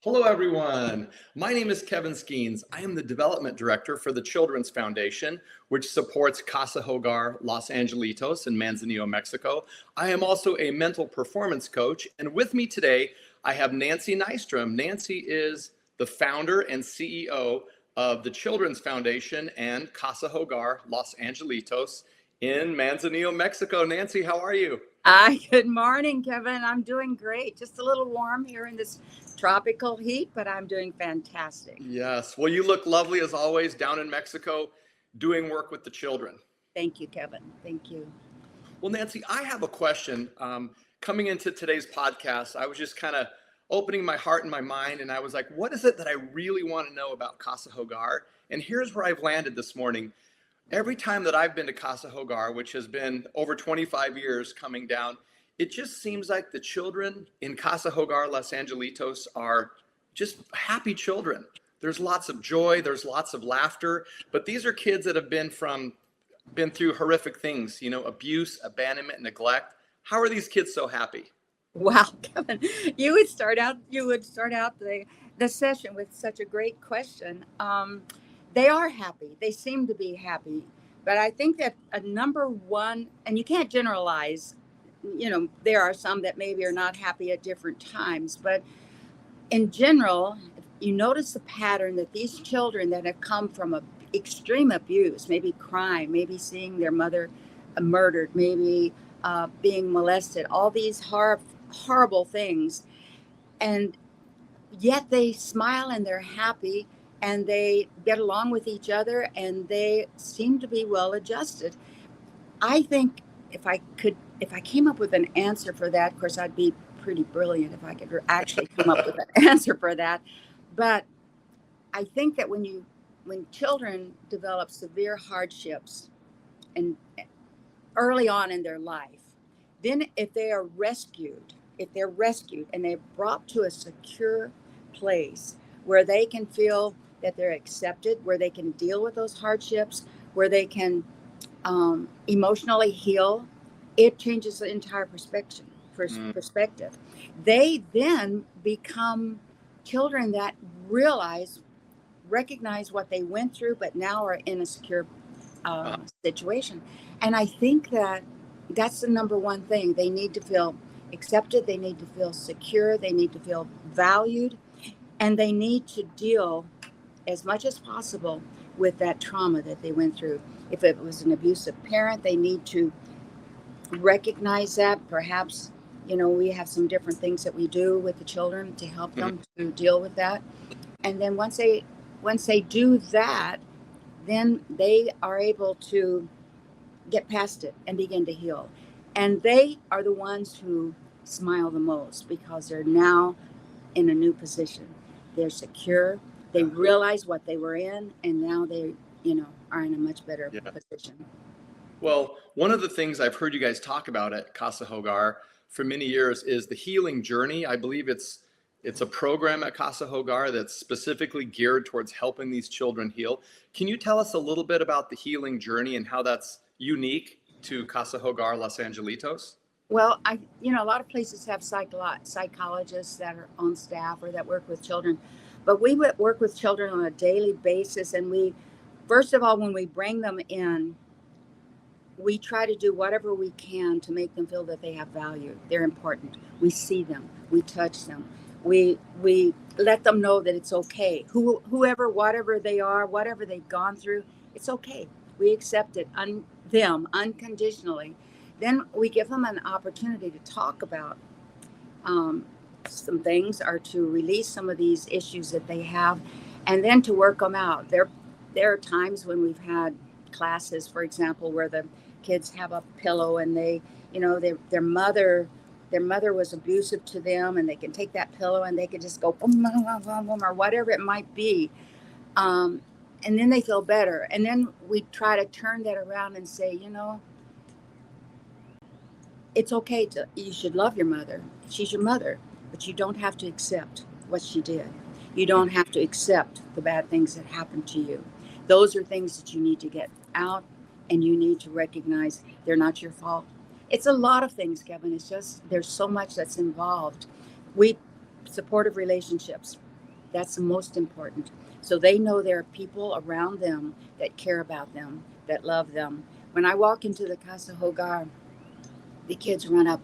Hello, everyone. My name is Kevin Skeens. I am the Development Director for the Children's Foundation, which supports Casa Hogar Los Angelitos in Manzanillo, Mexico. I am also a mental performance coach, and with me today, I have Nancy Nystrom. Nancy is the founder and CEO of the Children's Foundation and Casa Hogar Los Angelitos in Manzanillo, Mexico. Nancy, how are you? Hi, good morning, Kevin. I'm doing great. Just a little warm here in this tropical heat, but I'm doing fantastic. Yes. Well, you look lovely as always down in Mexico doing work with the children. Thank you, Kevin. Thank you. Well, Nancy, I have a question. Coming into today's podcast, I was just kind of opening my heart and my mind, and I was like, what is it that I really want to know about Casa Hogar? And here's where I've landed this morning. Every time that I've been to Casa Hogar, which has been over 25 years coming down, it just seems like the children in Casa Hogar Los Angelitos are just happy children. There's lots of joy, there's lots of laughter, but these are kids that have been through horrific things, abuse, abandonment, neglect. How are these kids so happy? Wow, Kevin, you would start out the session with such a great question. They are happy. They seem to be happy. But I think that a number one, and you can't generalize, there are some that maybe are not happy at different times. But in general, you notice the pattern that these children that have come from extreme abuse, maybe crime, maybe seeing their mother murdered, maybe being molested, all these horrible things. And yet they smile and they're happy and they get along with each other and they seem to be well adjusted. I think if I came up with an answer for that, of course, I'd be pretty brilliant if I could actually come up with an answer for that. But I think that when children develop severe hardships and early on in their life, then if they're rescued and they're brought to a secure place where they can feel that they're accepted, where they can deal with those hardships, where they can emotionally heal, it changes the entire perspective. They then become children that recognize what they went through, but now are in a secure situation. And I think that that's the number one thing. They need to feel accepted. They need to feel secure. They need to feel valued. And they need to deal as much as possible with that trauma that they went through. If it was an abusive parent, they need to recognize that. Perhaps, we have some different things that we do with the children to help them to deal with that. And then once they do that, then they are able to get past it and begin to heal. And they are the ones who smile the most because they're now in a new position. They're secure. They realize what they were in, and now they, are in a much better position. Well, one of the things I've heard you guys talk about at Casa Hogar for many years is the healing journey. I believe it's a program at Casa Hogar that's specifically geared towards helping these children heal. Can you tell us a little bit about the healing journey and how that's unique to Casa Hogar Los Angelitos? Well, a lot of places have psychologists that are on staff or that work with children, but we work with children on a daily basis. And first of all, when we bring them in, we try to do whatever we can to make them feel that they have value. They're important. We see them. We touch them. We let them know that it's okay. Whoever, whatever they are, whatever they've gone through, it's okay. We accept them unconditionally. Then we give them an opportunity to talk about some things or to release some of these issues that they have, and then to work them out. There are times when we've had classes, for example, where the kids have a pillow and they, their mother was abusive to them, and they can take that pillow and they can just go boom, boom, boom, boom, boom, or whatever it might be. And then they feel better. And then we try to turn that around and say, it's okay you should love your mother. She's your mother, but you don't have to accept what she did. You don't have to accept the bad things that happened to you. Those are things that you need to get out, and you need to recognize they're not your fault. It's a lot of things, Kevin. It's just, there's so much that's involved. Supportive relationships. That's the most important. So they know there are people around them that care about them, that love them. When I walk into the Casa Hogar, the kids run up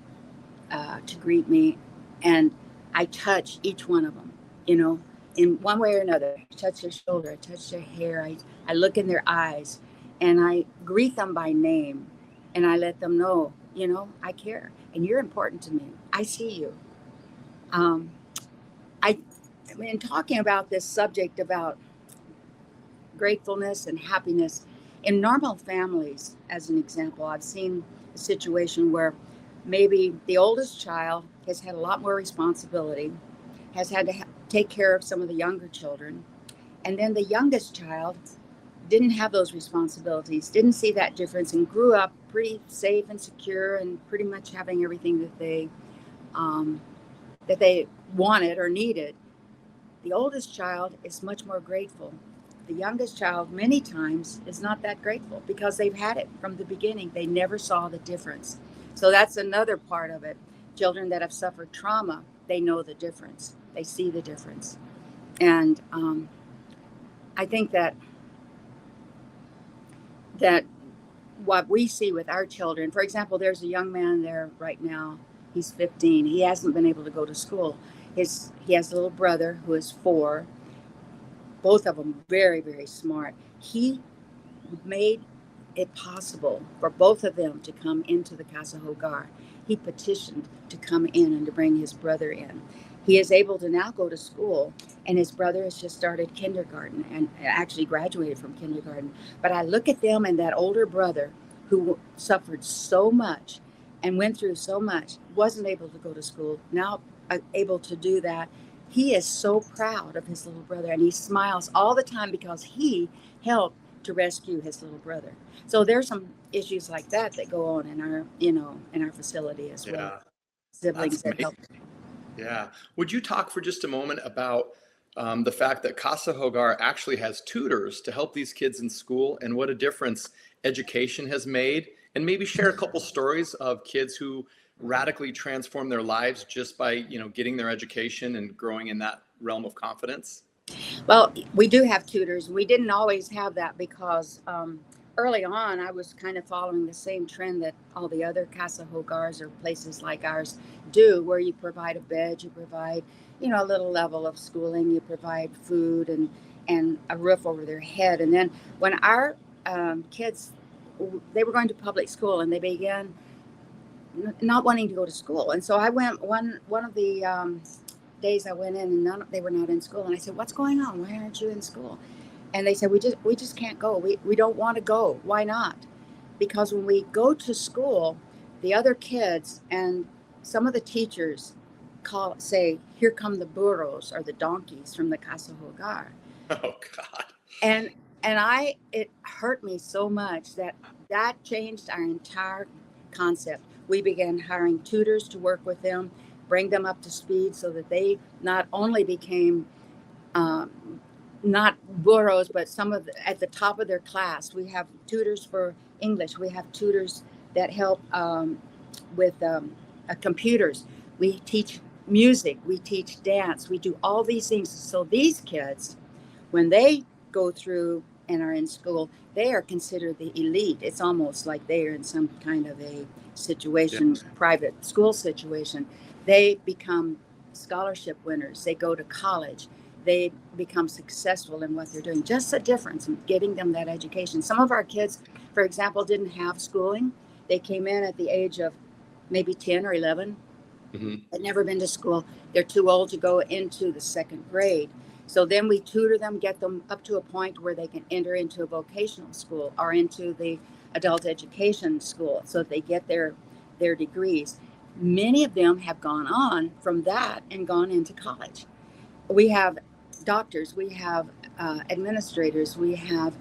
to greet me, and I touch each one of them, you know, in one way or another. I touch their shoulder, I touch their hair, I look in their eyes, and I greet them by name, and I let them know, you know, I care, and you're important to me. I see you. Um, I, in talking about this subject about gratefulness and happiness, in normal families, as an example, I've seen a situation where maybe the oldest child has had a lot more responsibility, has had to take care of some of the younger children, and then the youngest child didn't have those responsibilities, didn't see that difference, and grew up pretty safe and secure and pretty much having everything um, that they wanted or needed. The oldest child is much more grateful. The youngest child, many times, is not that grateful because they've had it from the beginning. They never saw the difference. So that's another part of it. Children that have suffered trauma, they know the difference. They see the difference. And I think that what we see with our children, for example, there's a young man there right now. He's 15. He hasn't been able to go to school. He has a little brother who is 4. Both of them very, very smart. He made it possible for both of them to come into the Casa Hogar. He petitioned to come in and to bring his brother in. He is able to now go to school, and his brother has just started kindergarten and actually graduated from kindergarten. But I look at them and that older brother who suffered so much and went through so much, wasn't able to go to school, now able to do that. He is so proud of his little brother, and he smiles all the time because he helped to rescue his little brother. So there's some issues like that that go on in our, in our facility as well. Yeah, Siblings that's that amazing. help. Yeah. Would you talk for just a moment about the fact that Casa Hogar actually has tutors to help these kids in school and what a difference education has made? And maybe share a couple stories of kids who radically transform their lives just by, getting their education and growing in that realm of confidence. Well, we do have tutors. We didn't always have that because early on, I was kind of following the same trend that all the other Casa Hogars or places like ours do, where you provide a bed, you provide, a little level of schooling, you provide food and a roof over their head. And then when our kids, they were going to public school and they began not wanting to go to school. And so I went one of the days I went in and they were not in school. And I said, "What's going on? Why aren't you in school?" And they said, we just can't go. We don't want to go. Why not? Because when we go to school, the other kids and some of the teachers say, "Here come the burros or the donkeys from the Casa Hogar." Oh, God. And it hurt me so much that changed our entire concept. We began hiring tutors to work with them, bring them up to speed so that they not only became not burros, but at the top of their class. We have tutors for English. We have tutors that help with computers. We teach music. We teach dance. We do all these things. So these kids, when they go through and are in school, they are considered the elite. It's almost like they are in some kind of a situation, Yeah. private school situation. They become scholarship winners. They go to college. They become successful in what they're doing. Just the difference in getting them that education. Some of our kids, for example, didn't have schooling. They came in at the age of maybe 10 or 11. Hmm. Had never been to school. They're too old to go into the second grade. So then we tutor them, get them up to a point where they can enter into a vocational school or into the adult education school so they get their degrees. Many of them have gone on from that and gone into college. We have doctors, we have administrators, we have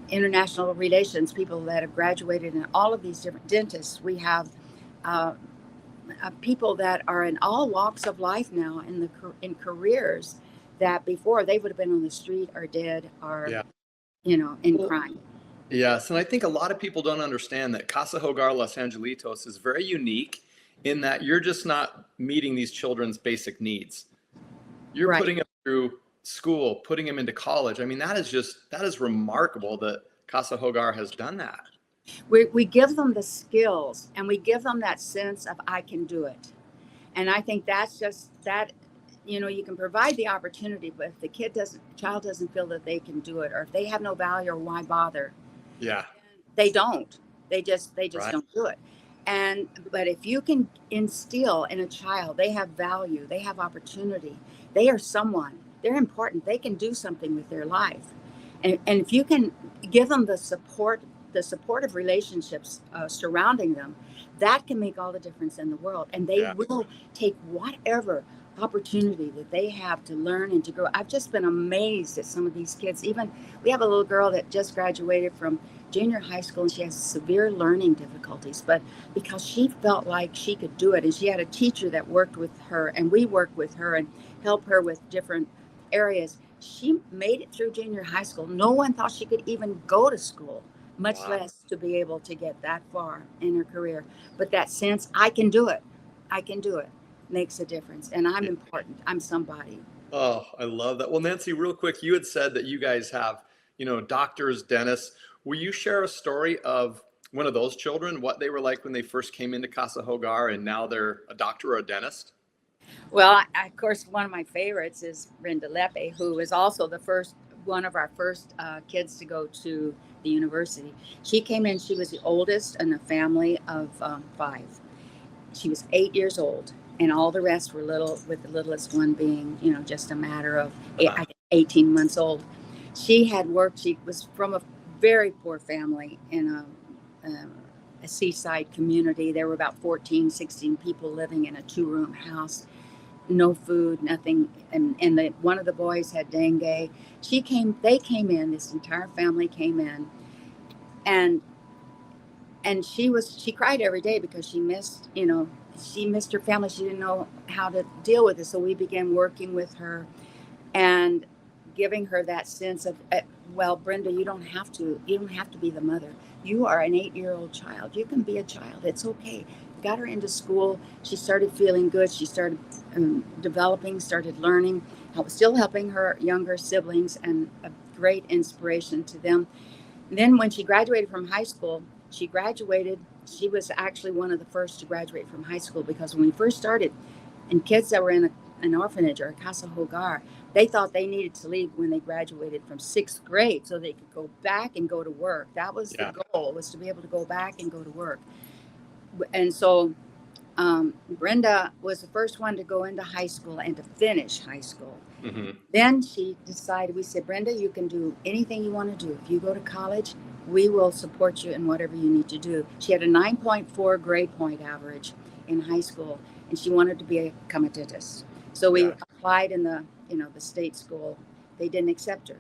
international relations people that have graduated in all of these different dentists. We have people that are in all walks of life now in careers that before they would have been on the street or dead or Yeah. in Well, crime. yes, and I think a lot of people don't understand that Casa Hogar Los Angelitos is very unique in that you're just not meeting these children's basic needs. You're Right. putting them through school, putting him into college. I mean, that is remarkable that Casa Hogar has done that. We give them the skills and we give them that sense of I can do it. And I think that's just that, you can provide the opportunity, but if the child doesn't feel that they can do it, or if they have no value, or why bother? Yeah. They don't. They just Right. don't do it. But if you can instill in a child, they have value, they have opportunity, they are someone, they're important, they can do something with their life. And if you can give them the supportive relationships surrounding them, that can make all the difference in the world. And they Yeah. will take whatever opportunity that they have to learn and to grow. I've just been amazed at some of these kids. Even we have a little girl that just graduated from junior high school, and she has severe learning difficulties, but because she felt like she could do it, and she had a teacher that worked with her, and we worked with her and helped her with different areas, she made it through junior high school. No one thought she could even go to school, much Wow. less to be able to get that far in her career. But that sense, I can do it, makes a difference. And I'm important, I'm somebody. Oh, I love that. Well, Nancy, real quick, you had said that you guys have, doctors, dentists. Will you share a story of one of those children, what they were like when they first came into Casa Hogar and now they're a doctor or a dentist? Well, of course, one of my favorites is Brenda Lepe, who was also one of our first kids to go to the university. She came in, she was the oldest in a family of five. She was 8 years old, and all the rest were little, with the littlest one being, just a matter of 18 months old. She had worked, she was from a very poor family in a seaside community. There were about 14, 16 people living in a 2-room house, no food, nothing. And one of the boys had dengue. They came in, this entire family came in, and she cried every day because she missed her family. She didn't know how to deal with it. So we began working with her and giving her that sense of, well, Brenda, you don't have to be the mother. You are an 8-year-old child. You can be a child. It's okay. Got her into school. She started feeling good. She started developing, started learning, still helping her younger siblings, and a great inspiration to them. And then when she graduated from high school, she was actually one of the first to graduate from high school, because when we first started, and kids that were in an orphanage or a Casa Hogar, they thought they needed to leave when they graduated from 6th grade so they could go back and go to work. That was the goal, was to be able to go back and go to work. And so Brenda was the first one to go into high school and to finish high school. Mm-hmm. Then we said, Brenda, you can do anything you want to do. If you go to college, we will support you in whatever you need to do. She had a 9.4 grade point average in high school, and she wanted to become a dentist. So we applied in the state school. They didn't accept her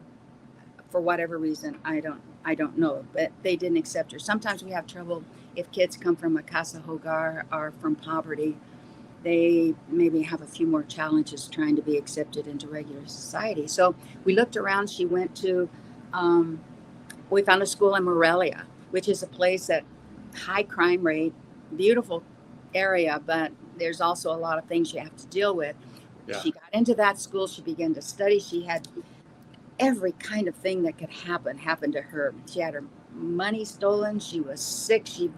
for whatever reason. I don't know, but they didn't accept her. Sometimes we have trouble if kids come from a Casa Hogar or from poverty. They maybe have a few more challenges trying to be accepted into regular society. So we looked around. She went to, we found a school in Morelia, which is a place that high crime rate, beautiful area, but there's also a lot of things you have to deal with. Yeah. She got into that school. She began to study. She had every kind of thing that could happen to her. She had her money stolen. She was sick. She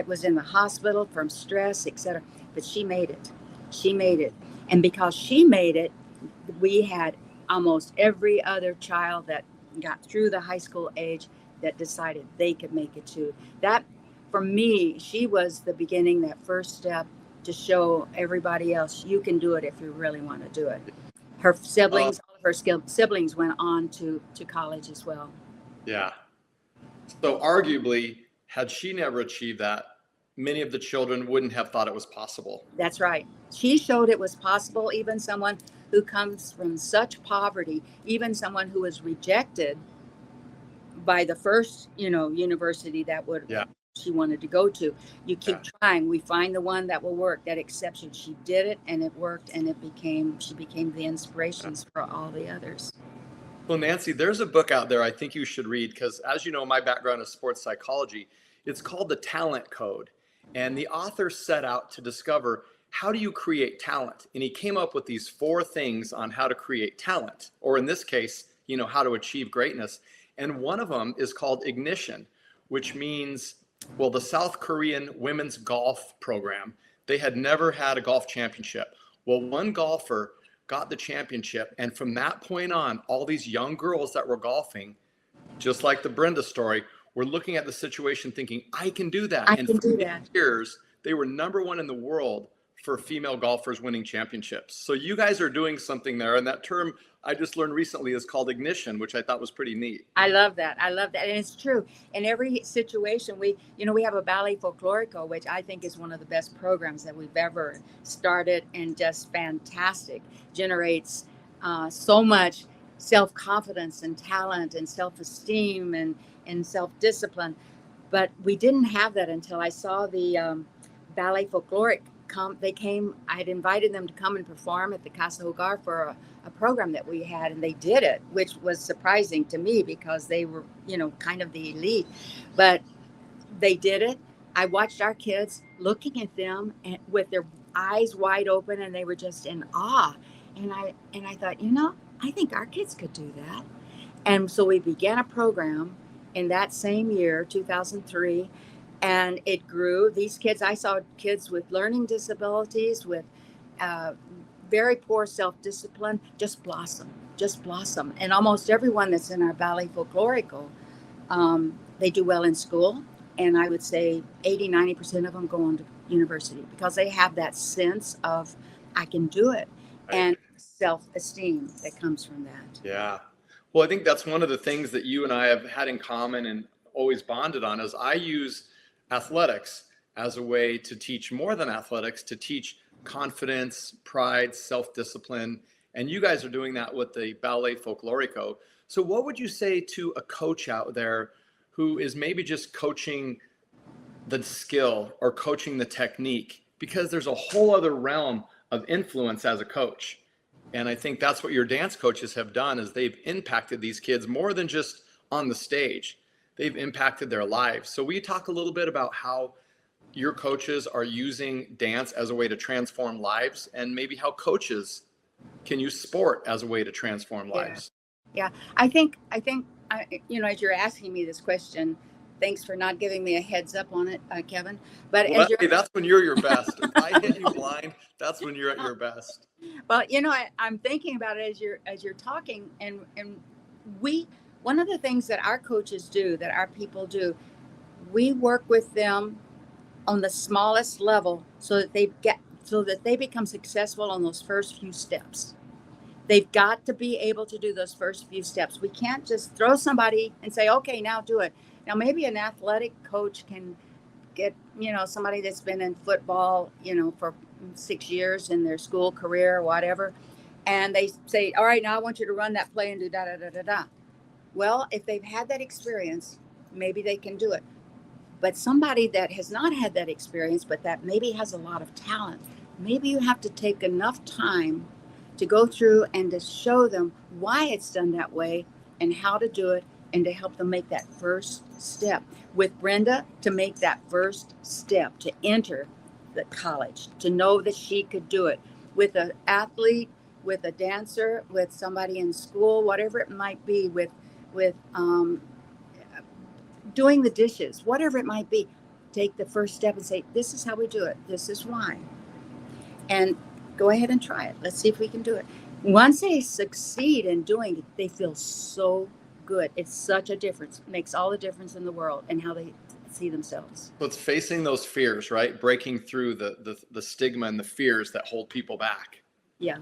was in the hospital from stress, etc. But she made it. And because she made it, we had almost every other child that got through the high school age that decided they could make it too. That, for me, she was the beginning, that first step to show everybody else you can do it if you really want to do it. Her siblings, all of her siblings went on to college as well. Yeah. So arguably, had she never achieved that, many of the children wouldn't have thought it was possible. That's right. She showed it was possible. Even someone who comes from such poverty, even someone who was rejected by the first, university that she wanted to go to. You keep trying. We find the one that will work, that accepts you. She did it, and it worked, and she became the inspirations for all the others. Well, Nancy, there's a book out there I think you should read, because as you know, my background is sports psychology. It's called The Talent Code. And the author set out to discover how do you create talent? And he came up with these 4 things on how to create talent, or in this case, how to achieve greatness. And one of them is called ignition, which means, well, the South Korean women's golf program, they had never had a golf championship. Well, one golfer got the championship. And from that point on, all these young girls that were golfing, just like the Brenda story, were looking at the situation thinking, I can do that. I And can for do 8 that. years, they were #1 in the world for female golfers winning championships. So you guys are doing something there. And that term I just learned recently is called ignition, which I thought was pretty neat. I love that. I love that. And it's true. In every situation, we have a Ballet Folklórico, which I think is one of the best programs that we've ever started, and just fantastic. Generates so much self-confidence and talent and self-esteem and self-discipline. But we didn't have that until I saw the Ballet Folklórico come. They came, I had invited them to come and perform at the Casa Hogar for a program that we had, and they did it, which was surprising to me because they were, kind of the elite, but they did it. I watched our kids looking at them and with their eyes wide open, and they were just in awe. And I thought, I think our kids could do that. And so we began a program in that same year, 2003, and it grew. These kids, I saw kids with learning disabilities, with very poor self-discipline, just blossom. And almost everyone that's in our Ballet Folklórico, they do well in school. And I would say 80-90% of them go on to university because they have that sense of, I can do it. Right. And self-esteem that comes from that. Yeah. Well, I think that's one of the things that you and I have had in common and always bonded on is I use athletics as a way to teach more than athletics, to teach confidence, pride, self-discipline. And you guys are doing that with the Ballet Folklórico. So what would you say to a coach out there who is maybe just coaching the skill or coaching the technique? Because there's a whole other realm of influence as a coach. And I think that's what your dance coaches have done is they've impacted these kids more than just on the stage. They've impacted their lives. So will you talk a little bit about how your coaches are using dance as a way to transform lives, and maybe how coaches can use sport as a way to transform lives? Yeah. I think, as you're asking me this question, thanks for not giving me a heads up on it, Kevin. But well, that's when you're your best. If I hit you blind, that's when you're at your best. Well, I'm thinking about it as you're talking, and one of the things that our coaches do, that our people do, we work with them on the smallest level so that they become successful on those first few steps. They've got to be able to do those first few steps. We can't just throw somebody and say, okay, now do it. Now, maybe an athletic coach can get, somebody that's been in football, for 6 years in their school career or whatever. And they say, all right, now I want you to run that play and do da, da, da, da, da. Well, if they've had that experience, maybe they can do it. But somebody that has not had that experience, but that maybe has a lot of talent, maybe you have to take enough time to go through and to show them why it's done that way and how to do it, and to help them make that first step. With Brenda, to make that first step, to enter the college, to know that she could do it. With an athlete, with a dancer, with somebody in school, whatever it might be, with doing the dishes, whatever it might be, take the first step and say, this is how we do it. This is why. And go ahead and try it. Let's see if we can do it. Once they succeed in doing it, they feel so good. It's such a difference. It makes all the difference in the world and how they see themselves. So it's facing those fears, right? Breaking through the stigma and the fears that hold people back. Yeah,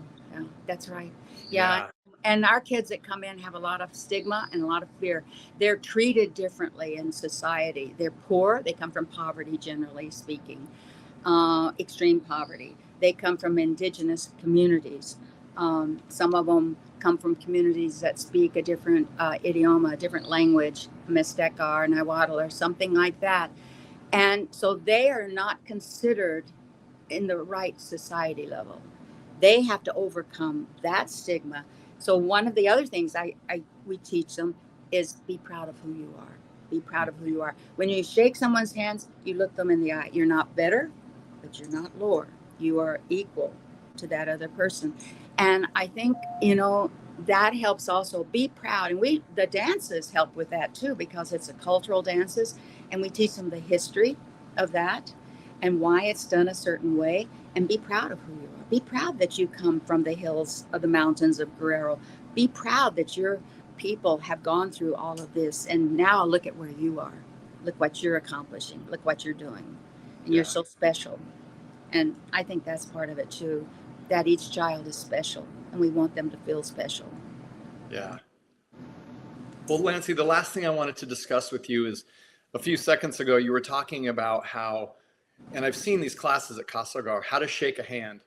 that's right. Yeah. And our kids that come in have a lot of stigma and a lot of fear. They're treated differently in society. They're poor. They come from poverty, generally speaking, extreme poverty. They come from indigenous communities. Some of them come from communities that speak a different idiom, a different language, Mixteca or Nahuatl or something like that. And so they are not considered in the right society level. They have to overcome that stigma. So one of the other things we teach them is be proud of who you are. Be proud of who you are. When you shake someone's hands, you look them in the eye. You're not better, but you're not lower. You are equal to that other person. And I think, that helps also. Be proud. And the dances help with that too, because it's a cultural dances, and we teach them the history of that and why it's done a certain way. And be proud of who you are. Be proud that you come from the hills of the mountains of Guerrero. Be proud that your people have gone through all of this, and now look at where you are. Look what you're accomplishing. Look what you're doing. And you're Yeah. so special. And I think that's part of it too, that each child is special, and we want them to feel special. Yeah. Well, Lancy, the last thing I wanted to discuss with you is a few seconds ago, you were talking about how, and I've seen these classes at Casa Hogar, how to shake a hand,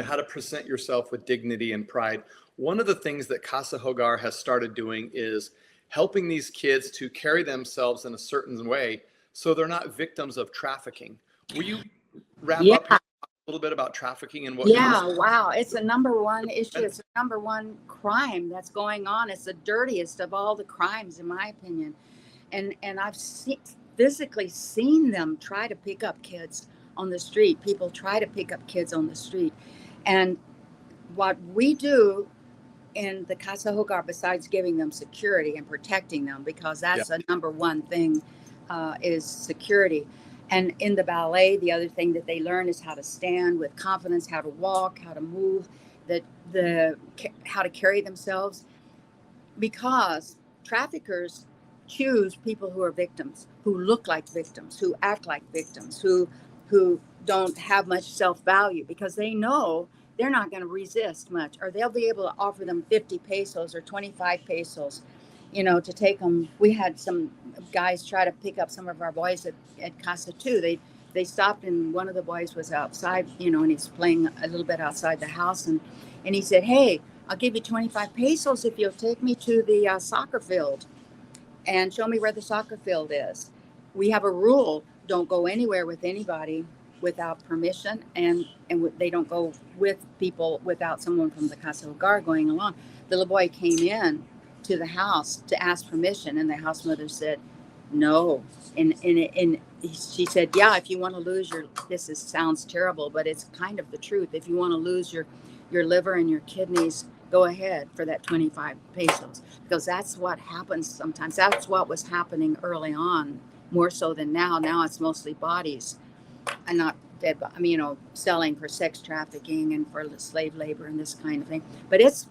how to present yourself with dignity and pride. One of the things that Casa Hogar has started doing is helping these kids to carry themselves in a certain way so they're not victims of trafficking. Will you wrap Yeah. up here a little bit about trafficking and what Yeah. Casa Wow. It's a number one issue. It's a number one crime that's going on. It's the dirtiest of all the crimes, in my opinion. And I've physically seen them try to pick up kids on the street. People try to pick up kids on the street. And what we do in the Casa Hogar, besides giving them security and protecting them, because Yeah. that's a number one thing, is security. And in the ballet, the other thing that they learn is how to stand with confidence, how to walk, how to move, how to carry themselves, because traffickers choose people who are victims, who look like victims, who act like victims, who don't have much self-value, because they know they're not going to resist much, or they'll be able to offer them 50 pesos or 25 pesos, to take them. We had some guys try to pick up some of our boys at Casa too. They stopped, and one of the boys was outside, and he's playing a little bit outside the house, and he said, "Hey, I'll give you 25 pesos if you'll take me to the soccer field and show me where the soccer field is." We have a rule: don't go anywhere with anybody without permission, and they don't go with people without someone from the Casa Hogar going along. The little boy came in to the house to ask permission, and the house mother said no. And she said, "Yeah, if you want to lose sounds terrible, but it's kind of the truth. If you want to lose your liver and your kidneys, go ahead for that 25 pesos," because that's what happens sometimes. That's what was happening early on, more so than now. Now it's mostly bodies, and not dead. I mean, selling for sex trafficking and for slave labor and this kind of thing. But it's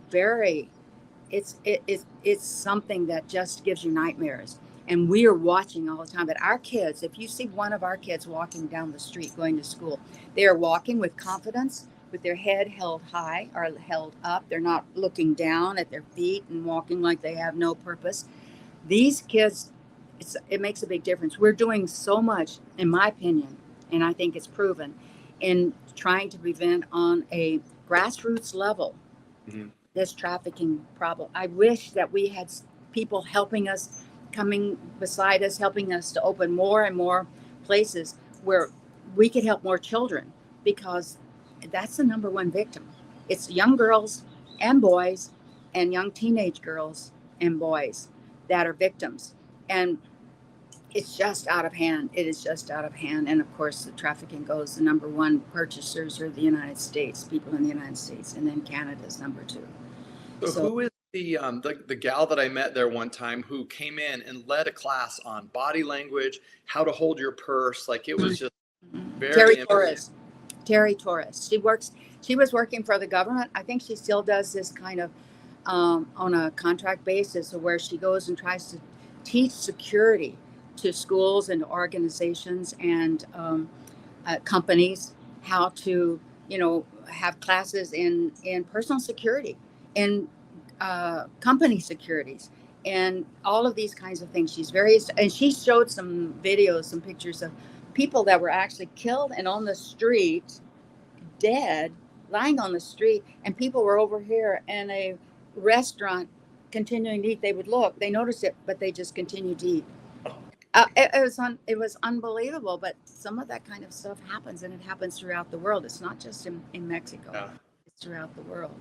something that just gives you nightmares. And we are watching all the time. But our kids, if you see one of our kids walking down the street going to school, they are walking with confidence, with their head held high or held up. They're not looking down at their feet and walking like they have no purpose. These kids, it makes a big difference. We're doing so much, in my opinion, and I think it's proven, in trying to prevent on a grassroots level this trafficking problem. I wish that we had people helping us, coming beside us, helping us to open more and more places where we could help more children, because that's the number one victim. It's young girls and boys, and young teenage girls and boys that are victims. And it's just out of hand. It is just out of hand. And of course, the trafficking goes, the number one purchasers are the United States, people in the United States, and then Canada's number two. So who is the gal that I met there one time who came in and led a class on body language, how to hold your purse? Like, it was just very Terry Torres. Terry Torres. She was working for the government. I think she still does this kind of on a contract basis, where she goes and tries to teach security to schools and organizations and companies, how to have classes in personal security and company securities and all of these kinds of things. And she showed some videos, some pictures of people that were actually killed and on the street, dead, lying on the street, and people were over here in a restaurant continuing to eat. They noticed it, but they just continued to eat. It was unbelievable. But some of that kind of stuff happens, and it happens throughout the world. It's not just in Mexico. Yeah. It's throughout the world.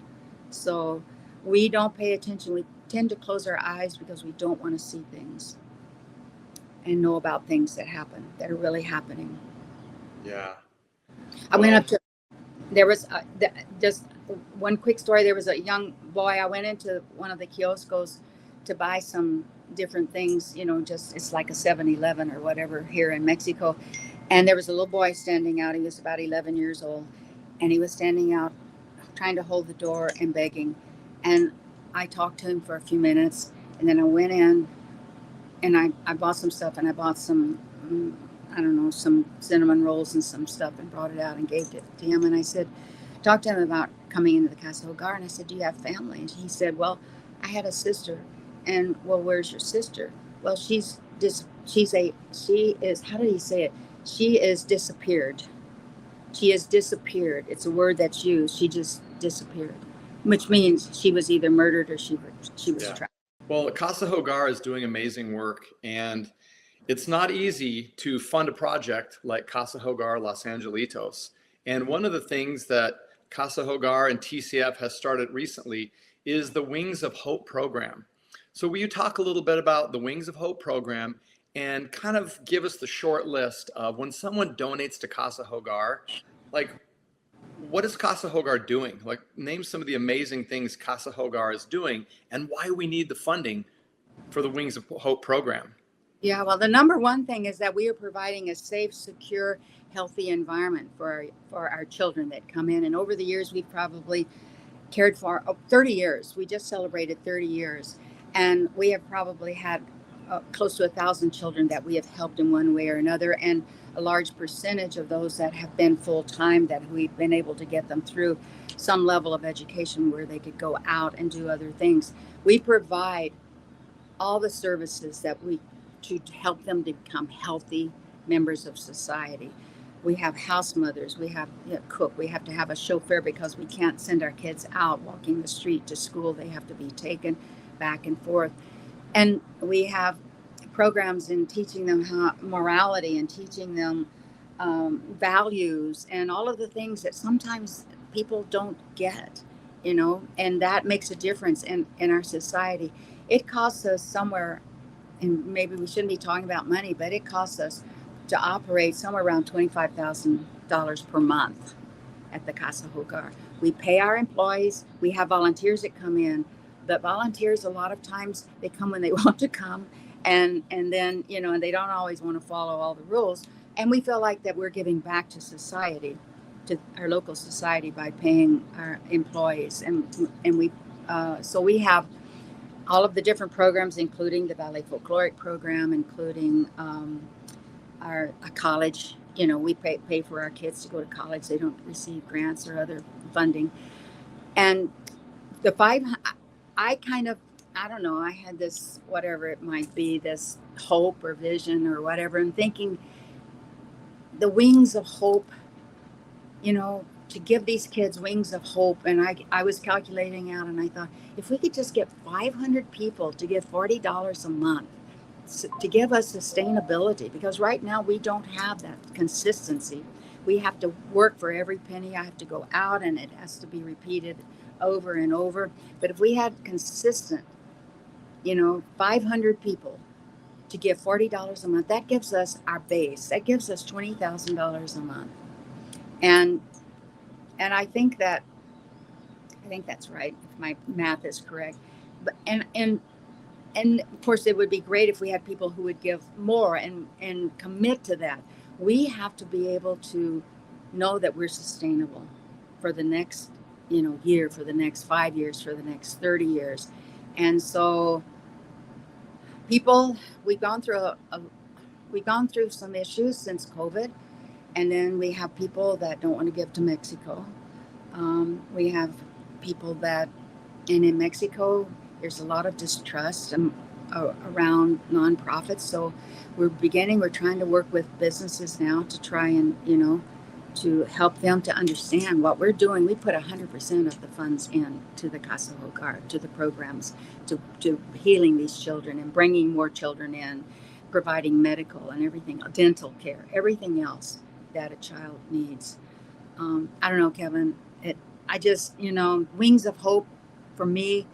So we don't pay attention. We tend to close our eyes because we don't want to see things and know about things that happen, that are really happening. Yeah. I went up to There was just one quick story. There was a young boy. I went into one of the kioscos to buy some different things, just it's like a 7-Eleven or whatever here in Mexico. And there was a little boy standing out. He was about 11 years old. And he was standing out trying to hold the door and begging. And I talked to him for a few minutes. And then I went in and I bought some stuff, and I bought some, I don't know, some cinnamon rolls and some stuff, and brought it out and gave it to him. And I said, talked to him about coming into the Casa Hogar. And I said, do you have family? And he said, well, I had a sister. And, well, where's your sister? Well, she is, how did he say it? She is disappeared. She has disappeared. It's a word that's used. She just disappeared, which means she was either murdered or she was trapped. Well, Casa Hogar is doing amazing work, and it's not easy to fund a project like Casa Hogar Los Angelitos. And one of the things that Casa Hogar and TCF has started recently is the Wings of Hope program. So will you talk a little bit about the Wings of Hope program and kind of give us the short list of when someone donates to Casa Hogar, like, what is Casa Hogar doing? Like, name some of the amazing things Casa Hogar is doing and why we need the funding for the Wings of Hope program. Yeah, well, the number one thing is that we are providing a safe, secure, healthy environment for our children that come in. And over the years, we've probably cared for 30 years. We just celebrated 30 years. And we have probably had close to 1,000 children that we have helped in one way or another. And a large percentage of those that have been full-time, that we've been able to get them through some level of education where they could go out and do other things. We provide all the services to help them to become healthy members of society. We have house mothers, we have a cook, we have to have a chauffeur because we can't send our kids out walking the street to school. They have to be taken back and forth. And we have programs in teaching them morality and teaching them values and all of the things that sometimes people don't get, and that makes a difference in our society. It costs us somewhere, and maybe we shouldn't be talking about money, but it costs us to operate somewhere around $25,000 per month at the Casa Hogar. We pay our employees. We have volunteers that come in, but volunteers, a lot of times, they come when they want to come, and then, and they don't always want to follow all the rules. And we feel like that we're giving back to society, to our local society, by paying our employees. And we so we have all of the different programs, including the Ballet Folklórico program, including our college. We pay for our kids to go to college. They don't receive grants or other funding. And the I don't know, I had this, whatever it might be, this hope or vision or whatever, and thinking the wings of hope, to give these kids wings of hope. And I was calculating out, and I thought, if we could just get 500 people to give $40 a month to give us sustainability, because right now we don't have that consistency. We have to work for every penny. I have to go out, and it has to be repeated over and over. But if we had consistent, 500 people to give $40 a month, that gives us our base. That gives us $20,000 a month. And I think that's right, if my math is correct. But and of course, it would be great if we had people who would give more and commit to that. We have to be able to know that we're sustainable for the next year, for the next 5 years, for the next 30 years. And so we've gone through some issues since COVID. And then we have people that don't want to give to Mexico. We have people and in Mexico, there's a lot of distrust around nonprofits. So we're trying to work with businesses now to try and, to help them to understand what we're doing. We put 100% of the funds in to the Casa Hogar, to the programs, to healing these children and bringing more children in, providing medical and everything, dental care, everything else that a child needs. I don't know, Kevin, I just, wings of hope for me,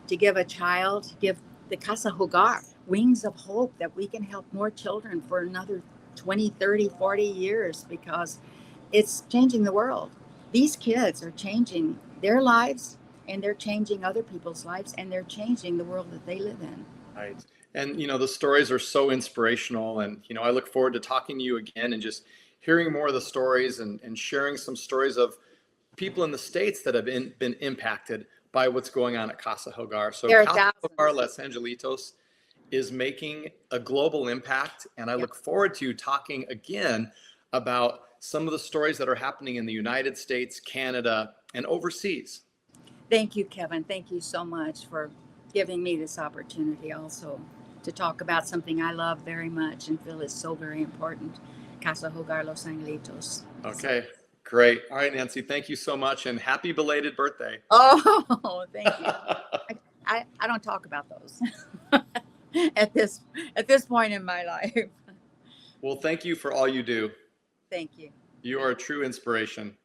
to give the Casa Hogar wings of hope that we can help more children for another 20, 30, 40 years, because it's changing the world. these kids are changing their lives, and they're changing other people's lives, and they're changing the world that they live in. Right. And, the stories are so inspirational. And, I look forward to talking to you again and just hearing more of the stories and sharing some stories of people in the States that have been impacted by what's going on at Casa Hogar. So There are Casa Hogar thousands. Los Angelitos is making a global impact. And I Yep. look forward to talking again about some of the stories that are happening in the United States, Canada, and overseas. Thank you, Kevin. Thank you so much for giving me this opportunity also to talk about something I love very much and feel is so very important, Casa Hogar Los Angelitos. Okay, great. All right, Nancy, thank you so much and happy belated birthday. Oh, thank you. I don't talk about those at this point in my life. Well, thank you for all you do. Thank you. You are a true inspiration.